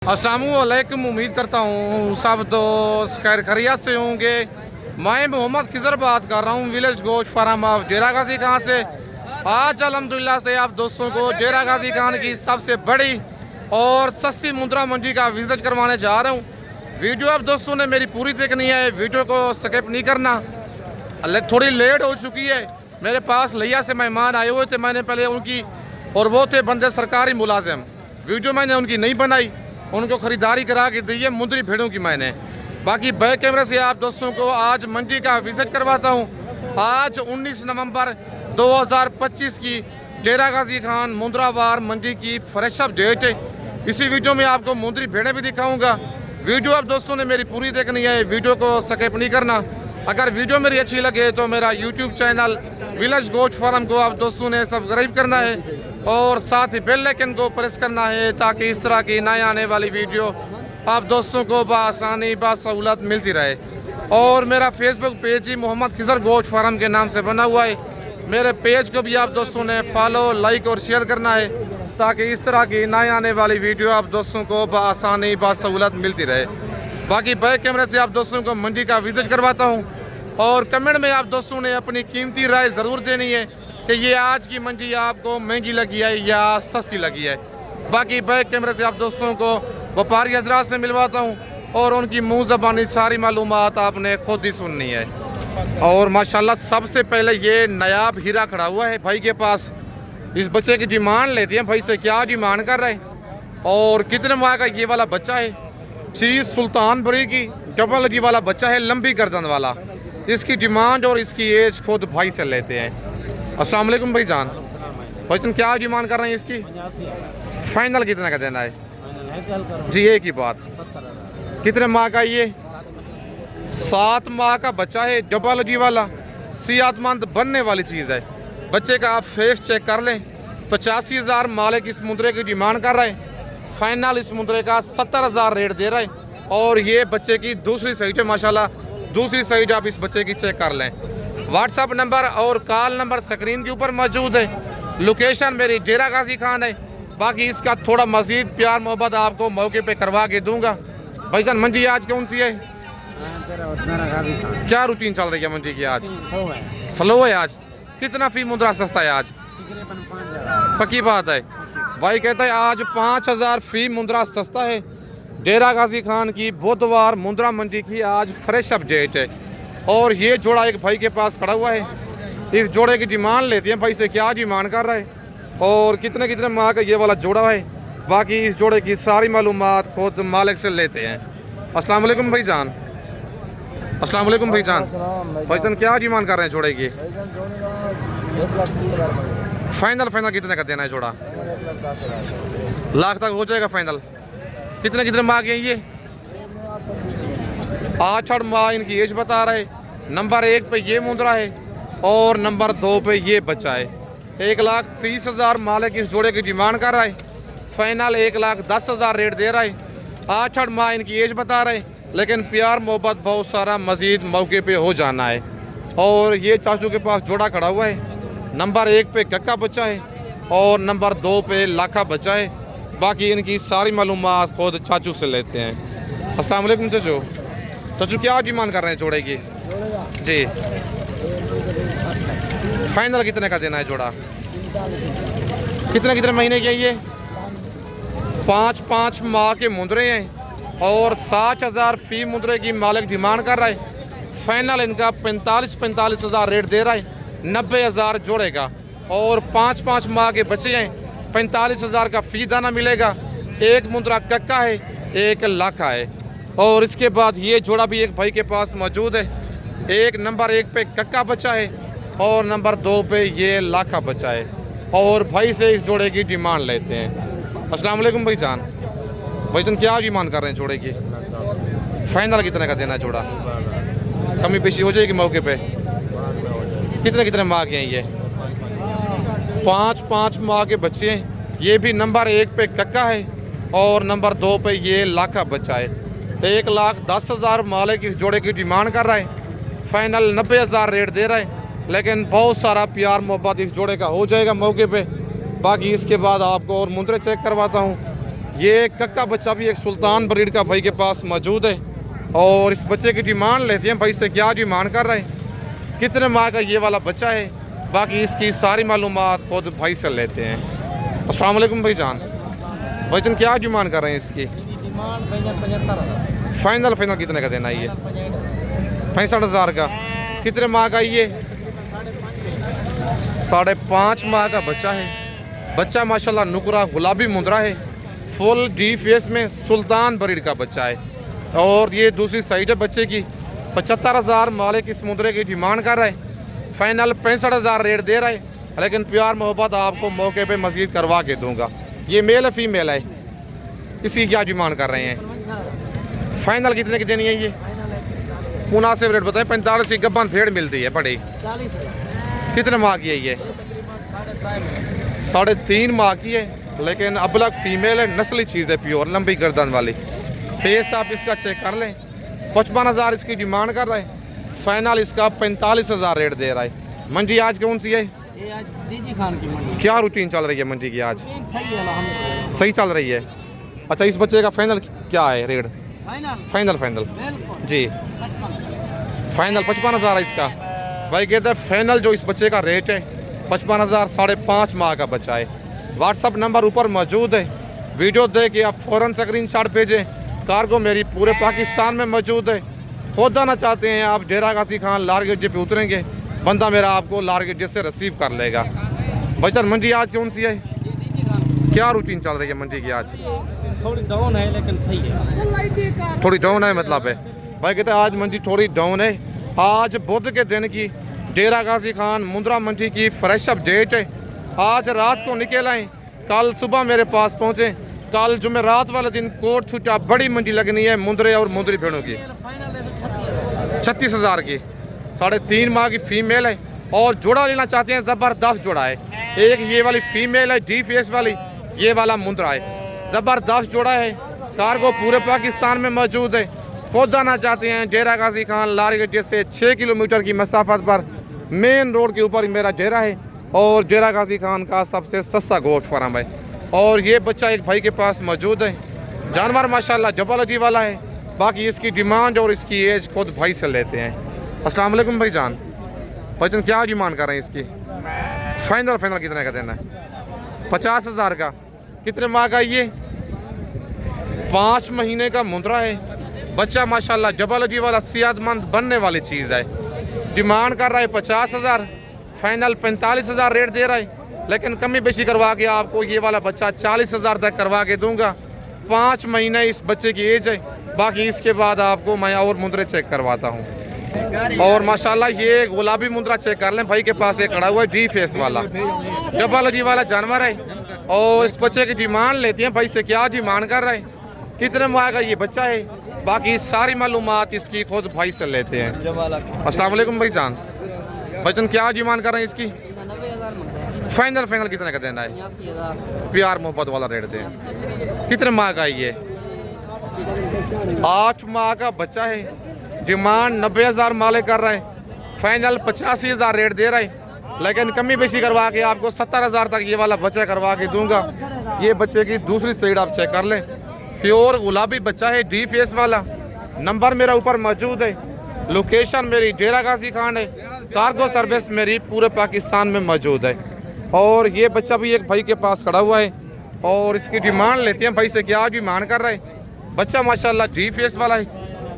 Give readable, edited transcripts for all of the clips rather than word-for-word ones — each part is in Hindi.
अस्सलामुअलैकुम। उम्मीद करता हूँ सब दोस्त खैर खैरियत से होंगे। मैं मोहम्मद खिजर बात कर रहा हूँ विलेज गोश्त फार्म ऑफ डेरा गाजी खान से। आज अल्हम्दुलिल्लाह से आप दोस्तों को डेरा गाजी खान की सबसे बड़ी और सस्ती मुद्रा मंडी का विजिट करवाने जा रहा हूँ। वीडियो आप दोस्तों ने मेरी पूरी देखनी है, वीडियो को स्किप नहीं करना। थोड़ी लेट हो चुकी है, मेरे पास लिया से मेहमान आए हुए थे, मैंने पहले उनकी और वो थे बंदे सरकारी मुलाजिम। वीडियो मैंने उनकी नहीं बनाई, उनको ख़रीदारी करा के दी है मुंदरी भेड़ों की मैंने। बाकी बैक कैमरे से आप दोस्तों को आज मंडी का विजिट करवाता हूँ। आज 19 नवंबर 2025 की डेरा गाजी खान मुंद्रावार मंडी की फ्रेश अप डेट है। इसी वीडियो में आपको मुंदरी भेड़ें भी दिखाऊंगा। वीडियो आप दोस्तों ने मेरी पूरी देखनी है, वीडियो को स्किप नहीं करना। अगर वीडियो मेरी अच्छी लगे तो मेरा यूट्यूब चैनल विलेज गोश्त फार्म को आप दोस्तों ने सब्सक्राइब करना है और साथ ही बेल आइकन को प्रेस करना है, ताकि इस तरह की नए आने वाली वीडियो आप दोस्तों को बआसानी बासहूलत मिलती रहे। और मेरा फेसबुक पेज ही मोहम्मद खिजर गोश्त फार्म के नाम से बना हुआ है। मेरे पेज को भी आप दोस्तों ने फॉलो, लाइक और शेयर करना है, ताकि इस तरह की नए आने वाली वीडियो आप दोस्तों को बआसानी बासहूलत मिलती रहे। बाकी बैक कैमरे से आप दोस्तों को मंडी का विजिट करवाता हूँ और कमेंट में आप दोस्तों ने अपनी कीमती राय ज़रूर देनी है कि ये आज की मंडी आपको महंगी लगी है या सस्ती लगी है। बाकी बैक कैमरे से आप दोस्तों को व्यापारी हजरात से मिलवाता हूँ और उनकी मुँह ज़बानी सारी मालूमात आपने खुद ही सुननी है। और माशाल्लाह सबसे पहले ये नायाब हीरा खड़ा हुआ है भाई के पास। इस बच्चे की डिमांड लेते हैं भाई से, क्या डिमांड कर रहे हैं और कितने माह का ये वाला बच्चा है। चीज़ सुल्तान बरी की डबल लगी वाला बच्चा है, लंबी गर्दन वाला। इसकी डिमांड और इसकी एज खुद भाई से लेते हैं। अस्सलाम वालेकुम भाई जान। भाई तुम क्या डिमांड कर रहे हैं इसकी? फाइनल कितने का देना है जी? एक ही बात। कितने माह का ये? 7 माह का बच्चा है, डबल जी वाला, सेहतमंद बनने वाली चीज़ है। बच्चे का आप फेस चेक कर लें। 85,000 मालिक इस मुद्रे की डिमांड कर रहे हैं। फाइनल इस मुद्रे का 70,000 रेट दे रहे हैं। और ये बच्चे की दूसरी साइड है माशाल्लाह, दूसरी साइड आप इस बच्चे की चेक कर लें। व्हाट्सअप नंबर और कॉल नंबर स्क्रीन के ऊपर मौजूद है। लोकेशन मेरी डेरा गाजी खान है। बाकी इसका थोड़ा मज़ीद प्यार मोहब्बत आपको मौके पे करवा के दूंगा। भाईजान मंडी आज कौन सी है? क्या रूटीन चल रही है मंडी की आज? स्लो है आज। कितना फी मुद्रा सस्ता है आज? पक्की बात है भाई, कहता है आज 5,000 फी मुद्रा सस्ता है। डेरा गाजी खान की बुधवार मुद्रा मंडी की आज फ्रेश अप डेट है। और ये जोड़ा एक भाई के पास खड़ा हुआ है। इस जोड़े की डिमांड लेते हैं भाई से, क्या डिमांड कर रहा है और कितने कितने माह का ये वाला जोड़ा है। बाकी इस जोड़े की सारी मालूमात खुद मालिक से लेते हैं। अस्सलाम वालेकुम भाई जान। अस्सलाम वालेकुम भाई जान। भाई जान क्या डिमांड कर रहे हैं जोड़े की? फाइनल कितने का देना है जोड़ा? 1,00,000 तक हो जाएगा फाइनल। कितने कितने माह के हैं ये? 8 माह इनकी एज बता रहे। नंबर 1 पे ये मुद्रा है और नंबर 2 पे ये बच्चा है। 1,30,000 मालिक इस जोड़े की डिमांड कर रहा है। फाइनल 1,10,000 रेट दे रहा है। 8 माह इनकी एज बता रहे, लेकिन प्यार मोहब्बत बहुत सारा मज़ीद मौके पे हो जाना है। और ये चाचू के पास जोड़ा खड़ा हुआ है। नंबर 1 पे कक्का बच्चा है और नंबर 2 पे लाखा बच्चा है। बाकी इनकी सारी मालूमात खुद चाचू से लेते हैं। अस्सलाम वालेकुम चाचू। चाचू क्या डिमांड कर रहे हैं जोड़े की जी? फाइनल कितने का देना है जोड़ा? कितने कितने महीने के ये? 5 माह के मुद्रे हैं और 60,000 फी मुद्रे की मालिक डिमांड कर रहा है। फाइनल इनका 45,000 रेट दे रहा है। 90,000 जोड़े का और 5 माह के बच्चे हैं। 45,000 का फी दाना मिलेगा। एक मुद्रा कक्का है, एक लाखा है। और इसके बाद ये जोड़ा भी एक भाई के पास मौजूद है। एक नंबर 1 पे कक्का बच्चा है और नंबर 2 पे ये लाखा बच्चा है। और भाई से इस जोड़े की डिमांड लेते हैं। अस्सलाम वालेकुम भाई जान। भाई जान क्या डिमांड कर रहे हैं जोड़े की? फाइनल कितने का देना है जोड़ा? कमी पेशी हो जाएगी मौके पे? कितने कितने माह के हैं ये? 5 माह के बच्चे हैं। ये भी नंबर 1 पे कक्का है और नंबर 2 पे ये लाखा बच्चा है। 1,10,000 मालिक इस जोड़े की डिमांड कर रहा है। फाइनल 90,000 रेट दे रहा है, लेकिन बहुत सारा प्यार मोहब्बत इस जोड़े का हो जाएगा मौके पे। बाकी इसके बाद आपको और मुद्रे चेक करवाता हूँ। ये कक्का बच्चा भी एक सुल्तान ब्रीड का भाई के पास मौजूद है और इस बच्चे की डिमांड लेते हैं भाई से, क्या डिमांड कर रहे हैं, कितने माह का ये वाला बच्चा है, बाकी इसकी सारी मालूमात खुद भाई से लेते हैं। अस्सलाम वालेकुम भाईजान, भाईजान क्या डिमांड कर रहे हैं इसकी? फाइनल कितने का देना है ये? 65,000 का। कितने माह का ये? 5.5 माह का बच्चा है। बच्चा माशाल्लाह नुकरा गुलाबी मुंदरा है, फुल डी फेस में सुल्तान ब्रीड का बच्चा है। और ये दूसरी साइड है बच्चे की। 75,000 मालिक इस मुंदरे की डिमांड कर रहा है, फाइनल 65,000 रेट दे रहा है, लेकिन प्यार मोहब्बत आपको मौके पे मज़ीद करवा के दूंगा। ये मेल है फीमेल है? इसकी क्या डिमांड कर रहे हैं? फाइनल कितने की देनी है ये? मुनासिब रेट बताएं। 45 की गब्बन भेड़ मिलती है बड़ी। कितने माह की है ये? 3.5 माह की है, लेकिन अबलग फीमेल है, नस्ली चीज़ है, प्योर लंबी गर्दन वाली। फेस आप इसका चेक कर लें। 55,000 इसकी डिमांड कर रहा है, फाइनल इसका 45,000 रेट दे रहा है। मंडी आज कौन सी है? ये आज डीजी खान की मंडी। क्या रूटीन चल रही है मंडी की आज? सही है अल्हम्दुलिल्लाह। सही चल रही है। अच्छा, इस बच्चे का फाइनल क्या है रेट? फाइनल जी फाइनल 55,000 है इसका। भाई कहते हैं फाइनल जो इस बच्चे का रेट है 55,000, 5.5 माह का बच्चा है। व्हाट्सअप नंबर ऊपर मौजूद है, वीडियो दे के आप फ़ौरन स्क्रीनशॉट भेजें। कार्गो मेरी पूरे पाकिस्तान में मौजूद है। खुद आना चाहते हैं आप, डेरा गाजी खान लार गेट पे उतरेंगे, बंदा मेरा आपको लार गेट से रिसीव कर लेगा। भाईजान मंडी आज कौन सी है? क्या रूटीन चल रही है मंडी की आज? थोड़ी डाउन है लेकिन सही है। थोड़ी डाउन है मतलब है। भाई कहते हैं आज मंडी थोड़ी डाउन है। आज बुध के दिन की डेरा गाजी खान मुंद्रा मंडी की फ्रेश अपडेट है। आज रात को निकल आए, कल सुबह मेरे पास पहुँचे। कल जुमेरात वाले दिन कोट छुट्टा बड़ी मंडी लगनी है मुंदरे और मुंदरी भेड़ों की। 36,000 की। 3.5 माह की फीमेल है और जोड़ा लेना चाहते हैं, ज़बरदस्त जोड़ा है। एक ये वाली फीमेल है डी फेस वाली, ये वाला मुंदरा है, ज़बरदस्त जोड़ा है। कार्गो पूरे पाकिस्तान में मौजूद है। खुद आना चाहते हैं डेरा गाजी खान लार गेट से 6 किलोमीटर की मसाफत पर मेन रोड के ऊपर मेरा डेरा है और डेरा गाजी खान का सबसे सस्ता गोश्त फार्म है। और ये बच्चा एक भाई के पास मौजूद है। जानवर माशाल्लाह जबलजी वाला है, बाकी इसकी डिमांड और इसकी एज खुद भाई से लेते हैं। अस्सलाम वालेकुम भाईजान, भाईजान क्या डिमांड कर रहे हैं इसकी? फाइनल कितने का देना है? 50,000 का। कितने माह का ये? 5 महीने का मुंदरा है। बच्चा माशाल्लाह जबलजी वाला सेहतमंद बनने वाली चीज़ है। डिमांड कर रहा है 50,000, फाइनल 45,000 रेट दे रहा है, लेकिन कमी बेशी करवा के आपको ये वाला बच्चा 40,000 तक करवा के दूंगा। 5 महीने इस बच्चे की एज है, बाकी इसके बाद आपको मैं और मुंदरे चेक करवाता हूँ। और माशाल्लाह ये गुलाबी मुंदरा चेक कर लें, भाई के पास एक खड़ा हुआ है डी फेस वाला, जबलजी वाला जानवर है। और इस बच्चे की डिमांड लेते हैं भाई से, क्या डिमांड कर रहे हैं, कितने माह का ये बच्चा है, बाकी सारी मालूमात इसकी खुद भाई से लेते हैं। अस्सलाम वालेकुम भाईजान, भाईजान क्या डिमांड कर रहे हैं इसकी? फाइनल कितने का देना है? प्यार मोहब्बत वाला रेट दें। कितने माह का है ये? 8 माह का बच्चा है। डिमांड 90,000 मालिक कर रहा है, फाइनल 85,000 रेट दे रहा है, लेकिन कमी बेशी करवा के आपको 70,000 तक ये वाला बच्चा करवा के दूंगा। ये बच्चे की दूसरी साइड आप चेक कर लें, प्योर गुलाबी बच्चा है डी फेस वाला। नंबर मेरा ऊपर मौजूद है, लोकेशन मेरी डेरा गाजी खान है, कार्गो सर्विस मेरी पूरे पाकिस्तान में मौजूद है। और ये बच्चा भी एक भाई के पास खड़ा हुआ है और इसकी डिमांड लेते हैं भाई से, क्या डिमांड कर रहा है। बच्चा माशाल्लाह डी फेस वाला है,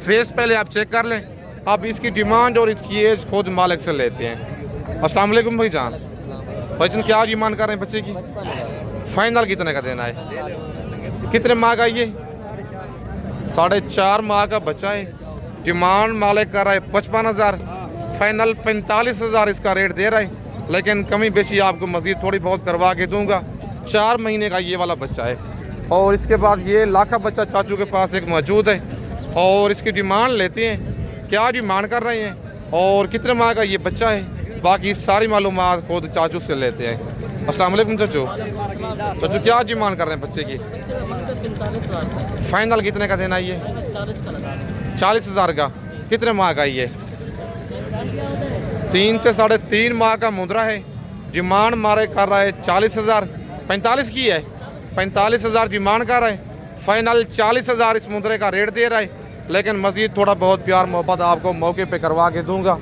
फेस पहले आप चेक कर लें, अब इसकी डिमांड और इसकी एज खुद मालिक से लेते हैं। अस्सलाम वालेकुम भाईजान, भाईजान क्या डिमांड कर रहे हैं बच्चे की? फाइनल कितने का देना है? कितने माह का ये? 4.5 माह का बच्चा है। डिमांड मालिक कर रहा है 55,000, फाइनल 45,000 इसका रेट दे रहा है, लेकिन कमी बेशी आपको मज़ीद थोड़ी बहुत करवा के दूंगा। 4 महीने का ये वाला बच्चा है। और इसके बाद ये लाखा बच्चा चाचू के पास एक मौजूद है और इसकी डिमांड लेते हैं, क्या डिमांड कर रहे हैं और कितने माह का ये बच्चा है, बाकी सारी मालूमात खुद चाचू से लेते हैं। अस्सलाम वालेकुम चाचू, क्या डिमांड कर रहे हैं बच्चे की? फाइनल कितने का देना है ये? 40,000 का। कितने माह का ये? 3 से 3.5 माह का मुंदरा है। डिमांड मारे कर रहा है 40,000, 45 की है, 45,000 डिमांड कर रहा है, फाइनल 40,000 इस मुंदरे का रेट दे रहा है, लेकिन मज़ीद थोड़ा बहुत प्यार मोहब्बत आपको मौके पे करवा के दूंगा।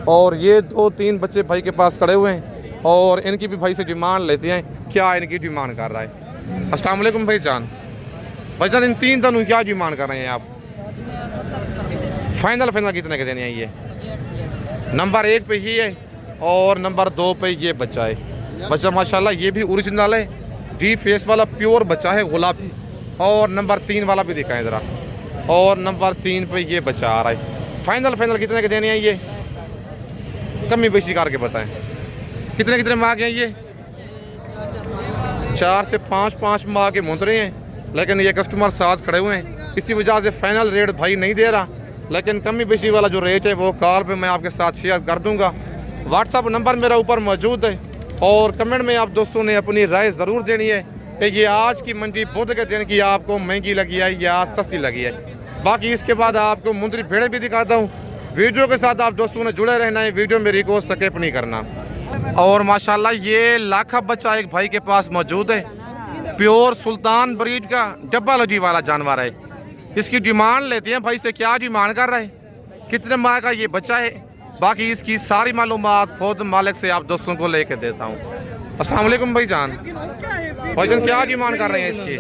और ये 2-3 बच्चे भाई के पास खड़े हुए हैं और इनकी भी भाई से डिमांड लेते हैं, क्या इनकी डिमांड कर रहा है। अस्सलाम वालेकुम भाईजान, भाईजान इन 3 दिनों क्या डिमांड कर रहे हैं आप? फाइनल कितने के देने हैं ये? नंबर 1 पे ही है और नंबर 2 पे ये बच्चा है। बच्चा माशाल्लाह ये भी ओरिजिनल है, डी फेस वाला प्योर बच्चा है गुलाबी। और नंबर 3 वाला भी दिखाएं ज़रा, और नंबर 3 पे ये बच्चा आ रहा है। फाइनल कितने के देने हैं ये? कमी बेशी करके बताएं, कितने माह के हैं ये? 4 से 5 माह के मुंदरे हैं, लेकिन ये कस्टमर साथ खड़े हुए हैं, इसी वजह से फाइनल रेट भाई नहीं दे रहा, लेकिन कमी बेशी वाला जो रेट है वो कॉल पे मैं आपके साथ शेयर कर दूंगा। व्हाट्सअप नंबर मेरा ऊपर मौजूद है और कमेंट में आप दोस्तों ने अपनी राय ज़रूर देनी है कि ये आज की मंडी बुध के दिन की आपको महंगी लगी है या सस्ती लगी है। बाकी इसके बाद आपको मुंदरी भेड़ें भी दिखाता हूँ। वीडियो के साथ आप दोस्तों ने जुड़े रहना है, वीडियो मेरी को स्किप नहीं करना। और माशाल्लाह ये लाखा बच्चा एक भाई के पास मौजूद है, प्योर सुल्तान ब्रीड का डब्बा लगी वाला जानवर है। इसकी डिमांड लेते हैं भाई से, क्या डिमांड कर रहा है, कितने माह का ये बच्चा है। बाकी इसकी सारी मालूमात खुद मालिक से आप दोस्तों को लेके देता हूँ। अस्सलाम वालेकुम भाईजान, भाईजान क्या डिमांड कर रहे हैं इसकी?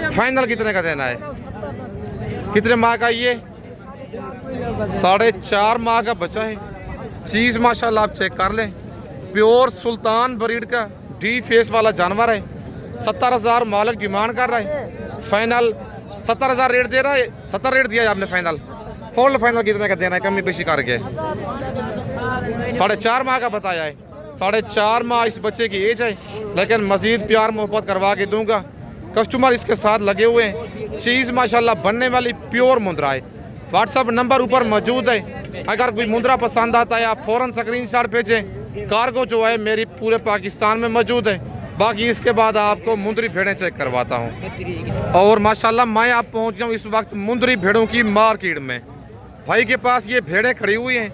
फाइनल कितने का देना है? कितने माह का ये? 4.5 माह का बच्चा है। चीज़ माशाल्लाह आप चेक कर लें, प्योर सुल्तान ब्रीड का डी फेस वाला जानवर है। 70,000 मालिक डिमांड कर रहा है, फाइनल 70,000 रेट दे रहा है। 70 रेट दिया है आपने फाइनल। फाइनल कितने का देना है कमी पेशी करके? 4.5 माह का बताया है। 4.5 माह इस बच्चे की एज है, लेकिन मज़ीद प्यार मोहब्बत करवा के दूंगा। कस्टमर इसके साथ लगे हुए हैं, चीज़ माशाल्लाह बनने वाली प्योर मुंद्रा है। व्हाट्सअप नंबर ऊपर मौजूद है, अगर कोई मुंद्रा पसंद आता है आप फ़ौरन स्क्रीनशॉट भेजें। कार्गो जो है मेरी पूरे पाकिस्तान में मौजूद है। बाकी इसके बाद आपको मुंदरी भेड़ें चेक करवाता हूँ। और माशाल्लाह मैं आप पहुँच गया हूँ इस वक्त मुंदरी भेड़ों की मार्केट में। भाई के पास ये भेड़ें खड़ी हुई हैं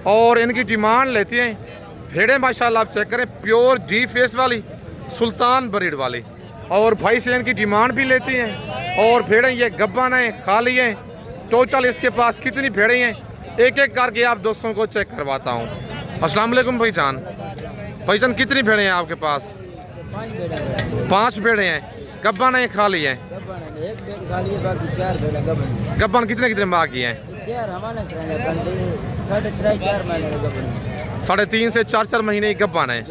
और इनकी डिमांड लेते हैं। भेड़ें माशाल्लाह आप चेक करें, प्योर डी फेस वाली सुल्तान ब्रीड वाली, और भाई से इनकी डिमांड भी लेती हैं। और भेड़ें ये गब्बन हैं, खाली हैं। टोटल इसके पास कितनी भेड़ें हैं एक एक करके आप दोस्तों को चेक करवाता हूँ। अस्सलाम वालेकुम भाईजान, भाईजान कितनी भेड़ें हैं आपके पास? 5 भेड़ें हैं, गब्बन हैं, खाली हैं। गब्बन कितने माह की हैं? 3.5 से 4 महीने की गब्बन है।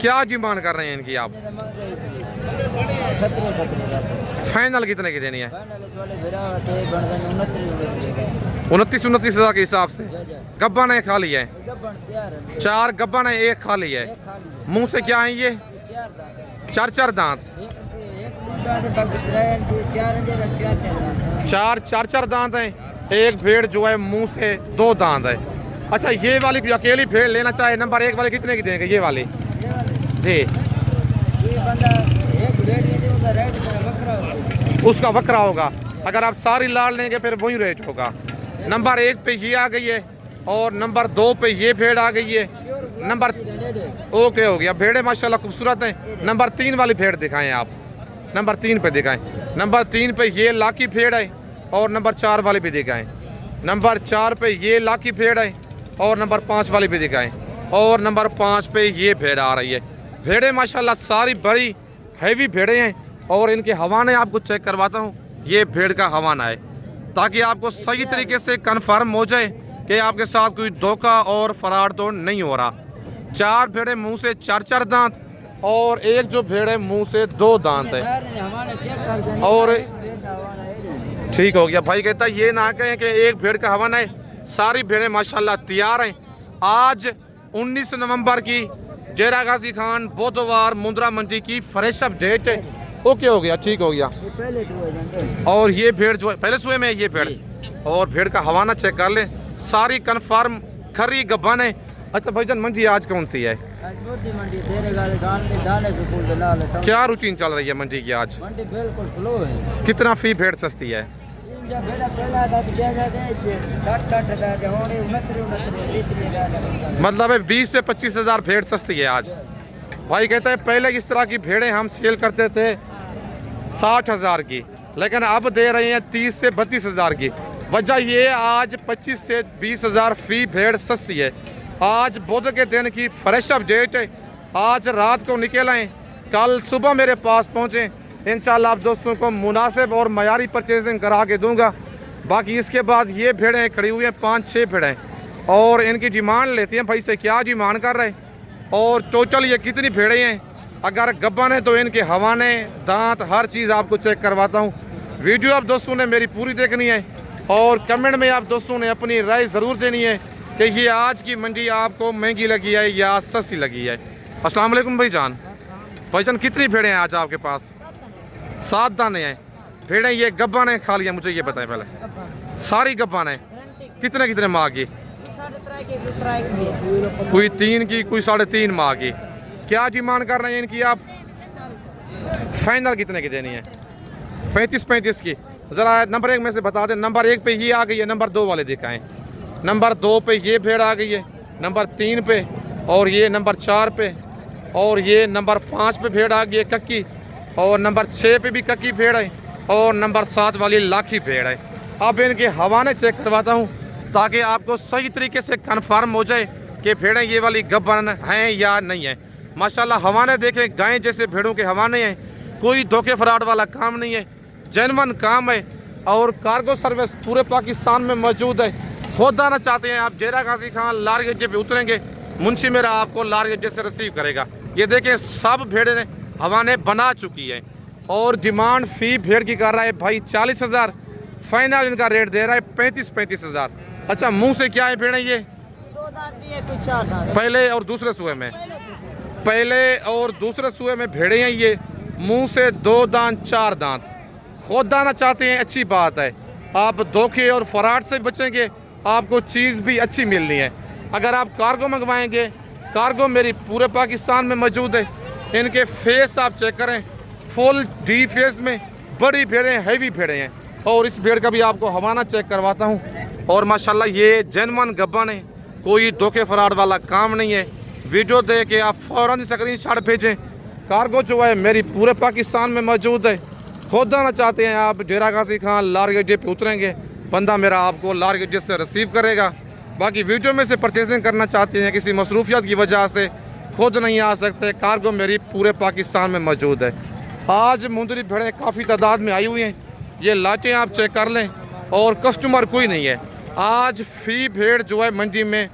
क्या डिमांड कर रहे हैं इनकी आप? फाइनल कितने की देनी है? 29,000 के हिसाब से। गब्बन है, खाली है? 4 गब्बन है, 1 खाली है। मुंह से क्या है ये? 4 दांत। 4 दांत हैं। एक भेड़ जो है मुंह से 2 दांत है। अच्छा, ये वाली कोई अकेली भेड़ लेना चाहे नंबर 1 वाले कितने की देंगे? ये वाली जी, उसका बकरा होगा। अगर आप सारी लाल लेंगे फिर वही रेट होगा। नंबर 1 पे ये आ गई है और नंबर 2 पे ये भेड़ आ गई है। नंबर ओके हो गया। भेड़ें माशाल्लाह खूबसूरत हैं। नंबर 3 वाली भेड़ दिखाएं आप, नंबर 3 पे दिखाएं। नंबर 3 पे ये लाकी भेड़ है और नंबर 4 वाली भी दिखाएं। नंबर 4 पे ये लाकी भेड़ है और नंबर 5 वाली भी दिखाएं। और नंबर 5 पे ये भेड़ आ रही है। भेड़ें माशाल्लाह सारी बड़ी हैवी भेड़ें हैं और इनके हवाने आपको चेक करवाता हूँ। ये भेड़ का हवाना है, ताकि आपको सही तरीके से कन्फर्म हो जाए कि आपके साथ कोई धोखा और फराड तो नहीं हो रहा। 4 भेड़ें मुंह से 4 दांत और एक जो भेड़ है मुंह से 2 दांत है। और ठीक हो गया। भाई कहता है ये ना कहें कि एक भेड़ का हवाना है, सारी भेड़ें माशाल्लाह तैयार हैं। आज 19 नवंबर की डेरा गाजी खान बुधवार मुंद्रा मंडी की फ्रेश अप डेट है। ओके हो गया, ठीक हो गया। और ये भेड़ जो है पहले सुए में है ये भेड़, और भेड़ का हवाना चेक कर ले, सारी कन्फर्म खरी गब्बन है। अच्छा भाईजान, मंडी आज कौन सी है? क्या रूटीन चल रही है मंडी की आज? मंडी बिल्कुल फ्लो है। कितना फी भेड़ सस्ती है? मतलब है 20 से 25,000 भेड़ सस्ती है आज। भाई कहता है पहले इस तरह की भेड़ें हम सेल करते थे 60,000 की, लेकिन अब दे रहे हैं 30 से 32 हज़ार की। वजह ये आज 25 से 20 हज़ार फ़ी भेड़ सस्ती है। आज बुध के दिन की फ्रेश अपडेट है। आज रात को निकल आएँ, कल सुबह मेरे पास पहुँचें, इंशाल्लाह आप दोस्तों को मुनासिब और मयारी परचेजिंग करा के दूँगा। बाकी इसके बाद ये भेड़ें खड़ी हुई हैं 5-6 भेड़ें, और इनकी डिमांड लेती हैं भाई से क्या डिमांड कर रहे हैं और टोटल ये कितनी भेड़ें हैं। अगर गब्बन है तो इनके हवाने, दांत, हर चीज़ आपको चेक करवाता हूँ। वीडियो आप दोस्तों ने मेरी पूरी देखनी है और कमेंट में आप दोस्तों ने अपनी राय ज़रूर देनी है कि ये आज की मंडी आपको महंगी लगी है या सस्ती लगी है। अस्सलाम वालेकुम भाईजान। भाईजान कितनी भेड़ें हैं आज आपके पास? 7 दाने हैं भेड़ें। ये गब्बन है खाली है? मुझे ये बताएं पहले। सारी गब्बन है? कितने कितने माह की? कोई 3 की, कोई 3.5 माह की। क्या डिमांड कर रहे हैं इनकी आप? फाइनल कितने की देनी है? 35 की। ज़रा नंबर 1 में से बता दें। नंबर 1 पे ये आ गई है, नंबर 2 वाले दिखाएं। नंबर 2 पे ये भेड़ आ गई है, नंबर 3 पे, और ये नंबर 4 पे, और ये नंबर 5 पे भेड़ आ गई है कक्की, और नंबर 6 पे भी कक्की भेड़ है, और नंबर 7 वाली लाखी भेड़ है। अब इनके हवाने चेक करवाता हूँ ताकि आपको सही तरीके से कन्फर्म हो जाए कि भेड़ें ये वाली गब्बन हैं या नहीं है। माशाल्लाह हवाने देखें, गाय जैसे भेड़ों के हवाने हैं, कोई धोखे फ्रॉड वाला काम नहीं है, जेन्युइन काम है। और कार्गो सर्विस पूरे पाकिस्तान में मौजूद है। खुद आना चाहते हैं आप, जेरा गाजी खान लार गड्ढे पे उतरेंगे, मुंशी मेरा आपको लार गड्ढे से रिसीव करेगा। ये देखें सब भेड़ें हवाने बना चुकी है और डिमांड फ़ी भेड़ की कर रहा है भाई 40 हज़ार। फाइनल इनका रेट दे रहा है 35 हज़ार। अच्छा, मुंह से क्या है भेड़ें ये? 2 दांत भी है, कुछ 4 दांत। पहले और दूसरे सुए में? पहले और दूसरे सुए में भेड़े हैं ये। मुंह से 2 दांत 4 दांत। खुद आना चाहते हैं, अच्छी बात है। आप धोखे और फ्रॉड से बचेंगे, आपको चीज़ भी अच्छी मिलनी है। अगर आप कार्गो मंगवाएंगे, कार्गो मेरी पूरे पाकिस्तान में मौजूद है। इनके फेस आप चेक करें, फुल डी फेस में बड़ी भेड़ें, हैवी भेड़ें हैं। और इस भेड़ का भी आपको हवाना चेक करवाता हूँ। और माशाल्लाह ये जेन्युइन गब्बन है, कोई धोखे फ्रॉड वाला काम नहीं है। वीडियो दे के आप फ़ौरन स्क्रीनशॉट भेजें। कार्गो जो है मेरी पूरे पाकिस्तान में मौजूद है। खुद आना चाहते हैं आप, डेरा गाजी खान लार गड्ढे पे उतरेंगे, बंदा मेरा आपको लार गड्ढे से रिसीव करेगा। बाकी वीडियो में से परचेजिंग करना चाहते हैं, किसी मसरूफियत की वजह से खुद नहीं आ सकते, कार्गो मेरी पूरे पाकिस्तान में मौजूद है। आज मुंदरी भेड़ें काफ़ी तादाद में आई हुई हैं। ये लाटें आप चेक कर लें, और कस्टमर कोई नहीं है। आज फ़ी भेड़ जो है मंडी में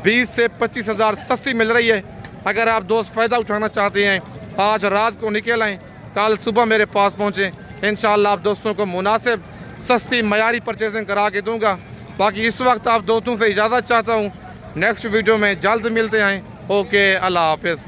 20 से 25 हज़ार सस्ती मिल रही है। अगर आप दोस्त फ़ायदा उठाना चाहते हैं, आज रात को निकल आएँ, कल सुबह मेरे पास पहुँचें, इंशाल्लाह आप दोस्तों को मुनासिब सस्ती मयारी परचेजिंग करा के दूँगा। बाकी इस वक्त आप दोस्तों से इजाज़त चाहता हूँ। नेक्स्ट वीडियो में जल्द मिलते हैं। ओके, अल्लाह हाफ़िज़।